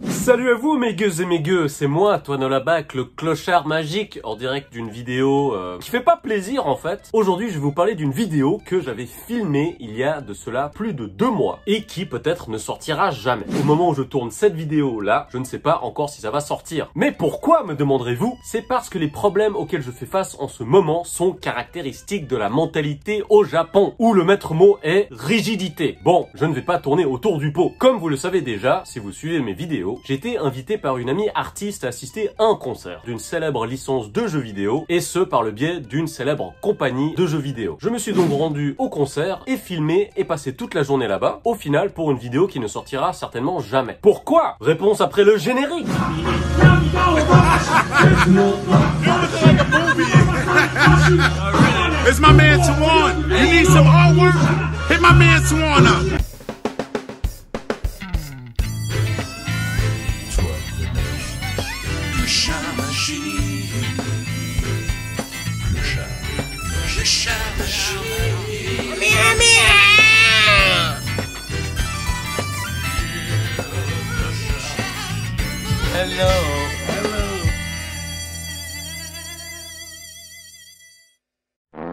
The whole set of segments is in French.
Salut à vous mes gueux et mes gueux, c'est moi, Toine Labac, le clochard magique, en direct d'une vidéo qui fait pas plaisir en fait. Aujourd'hui je vais vous parler d'une vidéo que j'avais filmée il y a de cela plus de 2 mois et qui peut-être ne sortira jamais. Au moment où je tourne cette vidéo là, je ne sais pas encore si ça va sortir. Mais pourquoi, me demanderez-vous? C'est parce que les problèmes auxquels je fais face en ce moment sont caractéristiques de la mentalité au Japon, où le maître mot est rigidité. Bon, je ne vais pas tourner autour du pot. Comme vous le savez déjà, si vous suivez mes vidéos, j'ai été invité par une amie artiste à assister à un concert d'une célèbre licence de jeux vidéo, et ce par le biais d'une célèbre compagnie de jeux vidéo. Je me suis donc rendu au concert et filmé et passé toute la journée là-bas, au final pour une vidéo qui ne sortira certainement jamais. Pourquoi? Réponse après le générique. It's my man Tawana. You need some artwork? Hit my man Tawana. Hello.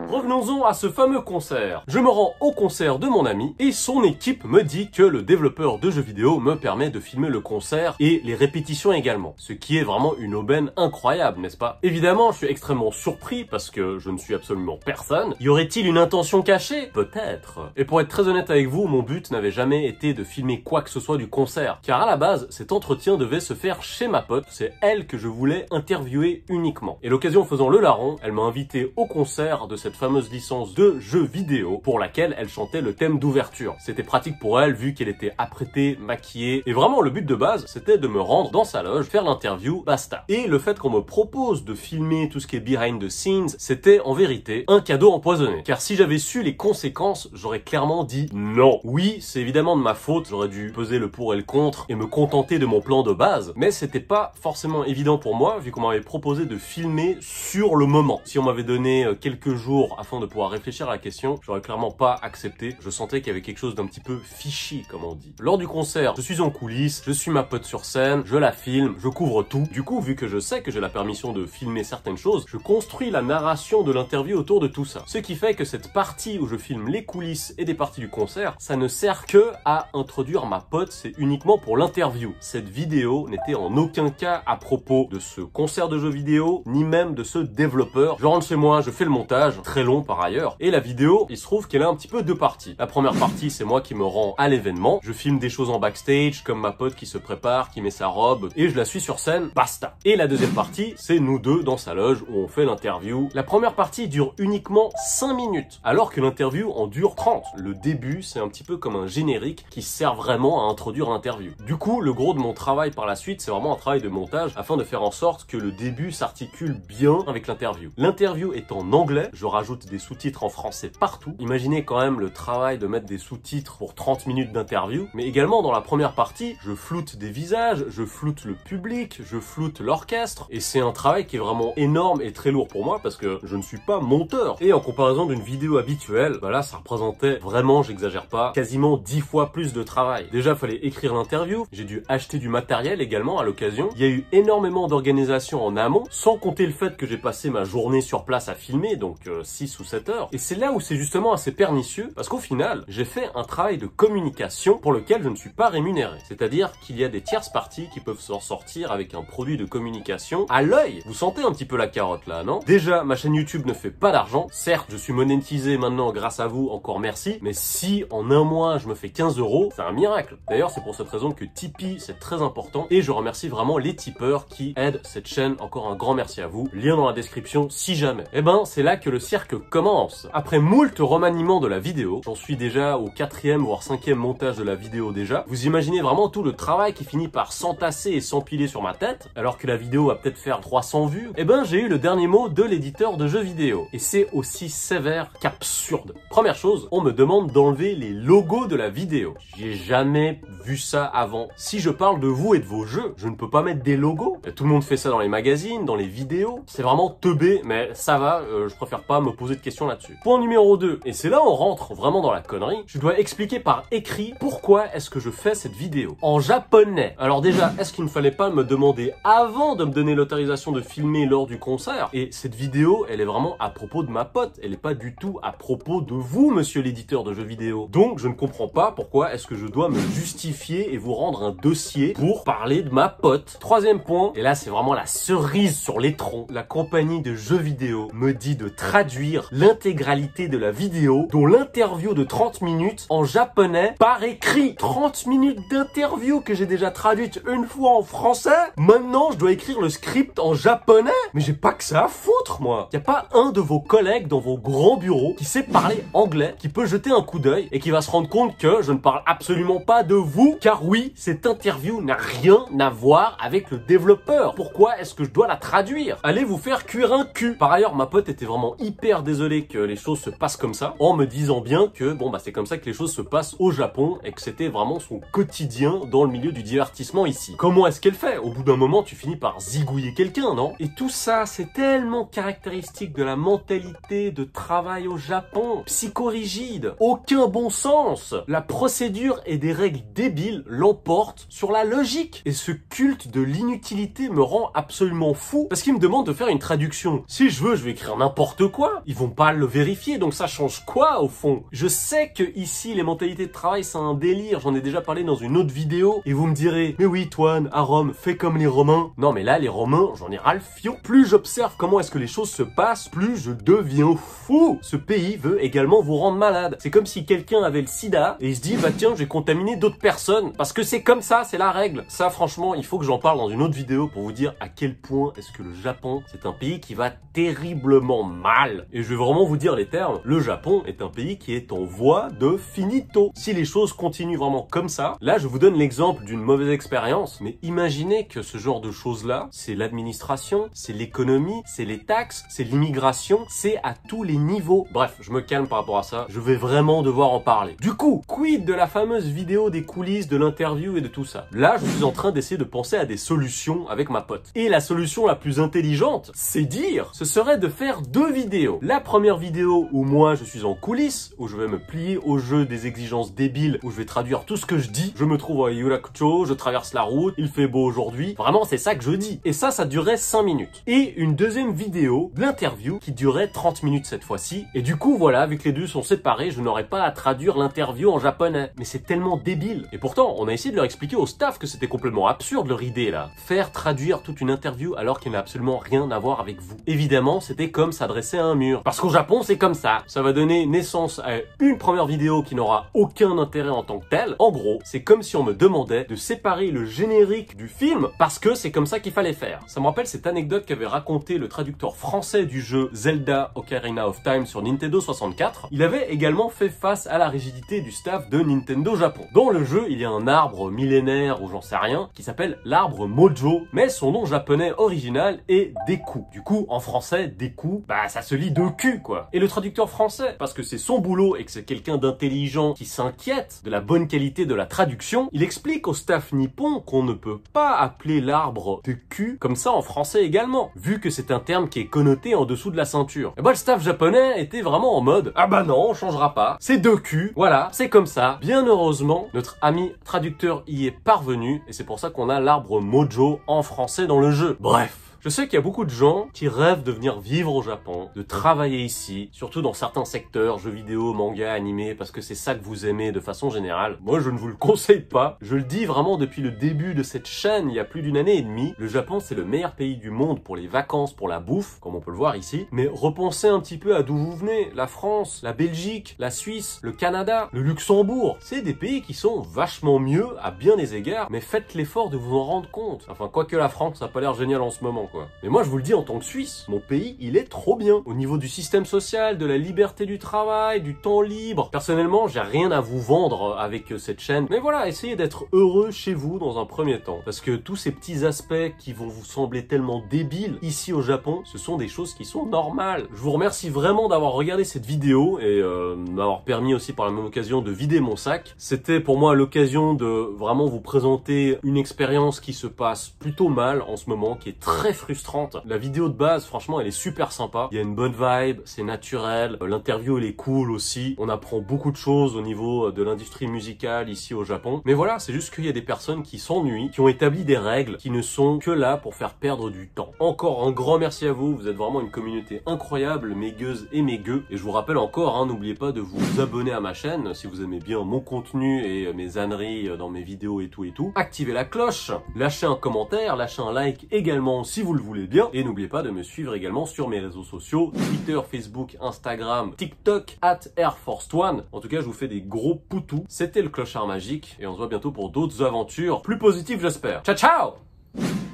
Revenons-en à ce fameux concert. Je me rends au concert de mon ami et son équipe me dit que le développeur de jeux vidéo me permet de filmer le concert et les répétitions également. Ce qui est vraiment une aubaine incroyable, n'est-ce pas? Évidemment, je suis extrêmement surpris parce que je ne suis absolument personne. Y aurait-il une intention cachée? Peut-être. Et pour être très honnête avec vous, mon but n'avait jamais été de filmer quoi que ce soit du concert. Car à la base, cet entretien devait se faire chez ma pote. C'est elle que je voulais interviewer uniquement. Et l'occasion faisant le larron, elle m'a invité au concert de cette fameuse licence de jeux vidéo pour laquelle elle chantait le thème d'ouverture. C'était pratique pour elle vu qu'elle était apprêtée, maquillée, et vraiment le but de base c'était de me rendre dans sa loge, faire l'interview, basta. Et le fait qu'on me propose de filmer tout ce qui est behind the scenes, c'était en vérité un cadeau empoisonné. Car si j'avais su les conséquences, j'aurais clairement dit non. Oui, c'est évidemment de ma faute, j'aurais dû peser le pour et le contre et me contenter de mon plan de base, mais c'était pas forcément évident pour moi vu qu'on m'avait proposé de filmer sur le moment. Si on m'avait donné quelques jours afin de pouvoir réfléchir à la question, j'aurais clairement pas accepté. Je sentais qu'il y avait quelque chose d'un petit peu fishy, comme on dit. Lors du concert, je suis en coulisses, je suis ma pote sur scène, je la filme, je couvre tout. Du coup, vu que je sais que j'ai la permission de filmer certaines choses, je construis la narration de l'interview autour de tout ça. Ce qui fait que cette partie où je filme les coulisses et des parties du concert, ça ne sert que à introduire ma pote, c'est uniquement pour l'interview. Cette vidéo n'était en aucun cas à propos de ce concert de jeux vidéo, ni même de ce développeur. Je rentre chez moi, je fais le montage, très long par ailleurs, et la vidéo, il se trouve qu'elle a un petit peu 2 parties. La première partie, c'est moi qui me rends à l'événement, je filme des choses en backstage, comme ma pote qui se prépare, qui met sa robe, et je la suis sur scène, basta. Et la deuxième partie, c'est nous deux dans sa loge où on fait l'interview. La première partie dure uniquement 5 minutes, alors que l'interview en dure 30. Le début, c'est un petit peu comme un générique qui sert vraiment à introduire l'interview. Du coup, le gros de mon travail par la suite, c'est vraiment un travail de montage afin de faire en sorte que le début s'articule bien avec l'interview. L'interview est en anglais, je rajoute des sous-titres en français partout. Imaginez quand même le travail de mettre des sous-titres pour 30 minutes d'interview. Mais également dans la première partie, je floute des visages, je floute le public, je floute l'orchestre. Et c'est un travail qui est vraiment énorme et très lourd pour moi parce que je ne suis pas monteur. Et en comparaison d'une vidéo habituelle, bah là ça représentait vraiment, j'exagère pas, quasiment 10 fois plus de travail. Déjà, il fallait écrire l'interview. J'ai dû acheter du matériel également à l'occasion. Il y a eu énormément d'organisation en amont, sans compter le fait que j'ai passé ma journée sur place à filmer, donc 6 ou 7 heures. Et c'est là où c'est justement assez pernicieux, parce qu'au final, j'ai fait un travail de communication pour lequel je ne suis pas rémunéré. C'est-à-dire qu'il y a des tierces parties qui peuvent s'en sortir avec un produit de communication à l'œil. Vous sentez un petit peu la carotte là, non? Déjà, ma chaîne YouTube ne fait pas d'argent. Certes, je suis monétisé maintenant grâce à vous, encore merci. Mais si en un mois, je me fais 15 €, c'est un miracle. D'ailleurs, c'est pour cette raison que Tipeee, c'est très important. Et je remercie vraiment les tipeurs qui aident cette chaîne. Encore un grand merci à vous. Lien dans la description si jamais. Et ben, c'est là que le cirque commence. Après moult remaniements de la vidéo, j'en suis déjà au 4e voire 5e montage de la vidéo déjà. Vous imaginez vraiment tout le travail qui finit par s'entasser et s'empiler sur ma tête, alors que la vidéo va peut-être faire 300 vues. Et ben, j'ai eu le dernier mot de l'éditeur de jeux vidéo. Et c'est aussi sévère qu'absurde. Première chose, on me demande d'enlever les logos de la vidéo. J'ai jamais vu ça avant. Si je parle de vous et de vos jeux, je ne peux pas mettre des logos. Tout le monde fait ça dans les magazines, dans les vidéos. C'est vraiment teubé, mais ça va, je préfère pas me poser de questions là-dessus. Point numéro 2, et c'est là où on rentre vraiment dans la connerie, je dois expliquer par écrit pourquoi est-ce que je fais cette vidéo. En japonais. Alors déjà, est-ce qu'il ne fallait pas me demander avant de me donner l'autorisation de filmer lors du concert? Et cette vidéo, elle est vraiment à propos de ma pote, elle n'est pas du tout à propos de vous, monsieur l'éditeur de jeux vidéo. Donc je ne comprends pas pourquoi est-ce que je dois me justifier et vous rendre un dossier pour parler de ma pote. Troisième point, et là c'est vraiment la cerise sur l'étron, la compagnie de jeux vidéo me dit de traduire l'intégralité de la vidéo, dont l'interview de 30 minutes en japonais par écrit. 30 minutes d'interview que j'ai déjà traduite une fois en français. Maintenant je dois écrire le script en japonais. Mais j'ai pas que ça à foutre moi. Y a pas un de vos collègues dans vos grands bureaux qui sait parler anglais, qui peut jeter un coup d'œil et qui va se rendre compte que je ne parle absolument pas de vous, car oui, cette interview n'a rien à voir avec le développeur. Pourquoi est-ce que je dois la traduire? Allez vous faire cuire un cul. Par ailleurs, ma pote était vraiment hyper désolée que les choses se passent comme ça, en me disant bien que bon bah c'est comme ça que les choses se passent au Japon et que c'était vraiment son quotidien dans le milieu du divertissement ici. Comment est-ce qu'elle fait? Au bout d'un moment, tu finis par zigouiller quelqu'un, non? Et tout ça, c'est tellement caractéristique de la mentalité de travail au Japon. Psychorigide, aucun bon sens. La procédure et des règles débiles l'emportent sur la logique. Et ce culte de l'inutilité me rend absolument fou parce qu'il me demande de faire une traduction. Si je veux, je vais écrire n'importe quoi. Ils vont pas le vérifier, donc ça change quoi au fond? Je sais que ici, les mentalités de travail, c'est un délire. J'en ai déjà parlé dans une autre vidéo. Et vous me direz, mais oui, Toine, à Rome, fais comme les Romains. Non, mais là, les Romains, j'en ai ras le fion. Plus j'observe comment est-ce que les choses se passent, plus je deviens fou. Ce pays veut également vous rendre malade. C'est comme si quelqu'un avait le sida et il se dit, bah tiens, je vais contaminer d'autres personnes. Parce que c'est comme ça, c'est la règle. Ça, franchement, il faut que j'en parle dans une autre vidéo pour vous dire à quel point est-ce que le Japon, c'est un pays qui va terriblement mal. Et je vais vraiment vous dire les termes. Le Japon est un pays qui est en voie de finito. Si les choses continuent vraiment comme ça, là, je vous donne l'exemple d'une mauvaise expérience. Mais imaginez que ce genre de choses-là, c'est l'administration, c'est l'économie, c'est les taxes, c'est l'immigration, c'est à tous les niveaux. Bref, je me calme par rapport à ça. Je vais vraiment devoir en parler. Du coup, quid de la fameuse vidéo des coulisses, de l'interview et de tout ça? Là, je suis en train d'essayer de penser à des solutions avec ma pote. Et la solution la plus intelligente, c'est dire, ce serait de faire deux vidéos. La première vidéo où moi, je suis en coulisses, où je vais me plier au jeu des exigences débiles, où je vais traduire tout ce que je dis. Je me trouve à Yurakucho, je traverse la route, il fait beau aujourd'hui. Vraiment, c'est ça que je dis. Et ça durait 5 minutes. Et une deuxième vidéo de l'interview qui durait 30 minutes cette fois-ci. Et du coup, voilà, vu que les deux sont séparés, je n'aurais pas à traduire l'interview en japonais. Mais c'est tellement débile. Et pourtant, on a essayé de leur expliquer au staff que c'était complètement absurde leur idée là. Faire traduire toute une interview alors qu'elle n'a absolument rien à voir avec vous. Évidemment, c'était comme s'adresser à un mur. Parce qu'au Japon, c'est comme ça. Ça va donner naissance à une première vidéo qui n'aura aucun intérêt en tant que telle. En gros, c'est comme si on me demandait de séparer le générique du film parce que c'est comme ça qu'il fallait faire. Ça me rappelle cette anecdote qu'avait raconté le traducteur français du jeu Zelda Ocarina of Time sur Nintendo 64. Il avait également fait face à la rigidité du staff de Nintendo Japon. Dans le jeu, il y a un arbre millénaire ou j'en sais rien qui s'appelle l'arbre Mojo, mais son nom japonais original est Deku. Du coup, en français, Deku, bah ça se lit de cul quoi. Et le traducteur français, parce que c'est son boulot et que c'est quelqu'un d'intelligent qui s'inquiète de la bonne qualité de la traduction, il explique au staff nippon qu'on ne peut pas appeler l'arbre de cul comme ça en français également, vu que c'est un terme qui est connoté en dessous de la ceinture. Et bah le staff japonais était vraiment en mode ah bah non, on changera pas, c'est de cul, voilà, c'est comme ça. Bien heureusement, notre ami traducteur y est parvenu et c'est pour ça qu'on a l'arbre Mojo en français dans le jeu. Bref. Je sais qu'il y a beaucoup de gens qui rêvent de venir vivre au Japon, de travailler ici, surtout dans certains secteurs, jeux vidéo, manga, animé, parce que c'est ça que vous aimez de façon générale. Moi, je ne vous le conseille pas. Je le dis vraiment depuis le début de cette chaîne, il y a plus d'une année et demie. Le Japon, c'est le meilleur pays du monde pour les vacances, pour la bouffe, comme on peut le voir ici. Mais repensez un petit peu à d'où vous venez. La France, la Belgique, la Suisse, le Canada, le Luxembourg. C'est des pays qui sont vachement mieux à bien des égards, mais faites l'effort de vous en rendre compte. Enfin, quoique la France, ça n'a pas l'air génial en ce moment, quoi. Mais moi je vous le dis en tant que Suisse, mon pays il est trop bien. Au niveau du système social, de la liberté du travail, du temps libre. Personnellement j'ai rien à vous vendre avec cette chaîne. Mais voilà, essayez d'être heureux chez vous dans un premier temps. Parce que tous ces petits aspects qui vont vous sembler tellement débiles ici au Japon, ce sont des choses qui sont normales. Je vous remercie vraiment d'avoir regardé cette vidéo et m'avoir permis aussi par la même occasion de vider mon sac. C'était pour moi l'occasion de vraiment vous présenter une expérience qui se passe plutôt mal en ce moment, qui est très frustrante frustrante. La vidéo de base, franchement, elle est super sympa. Il y a une bonne vibe, c'est naturel. L'interview, elle est cool aussi. On apprend beaucoup de choses au niveau de l'industrie musicale ici au Japon. Mais voilà, c'est juste qu'il y a des personnes qui s'ennuient, qui ont établi des règles, qui ne sont que là pour faire perdre du temps. Encore un grand merci à vous. Vous êtes vraiment une communauté incroyable, mes gueuses et mes gueux. Et je vous rappelle encore, hein, n'oubliez pas de vous abonner à ma chaîne si vous aimez bien mon contenu et mes âneries dans mes vidéos et tout. Activez la cloche, lâchez un commentaire, lâchez un like également si vous le voulez bien. Et n'oubliez pas de me suivre également sur mes réseaux sociaux, Twitter, Facebook, Instagram, TikTok, @AirForce1. En tout cas, je vous fais des gros poutous. C'était le Clochard Magique et on se voit bientôt pour d'autres aventures plus positives, j'espère. Ciao, ciao!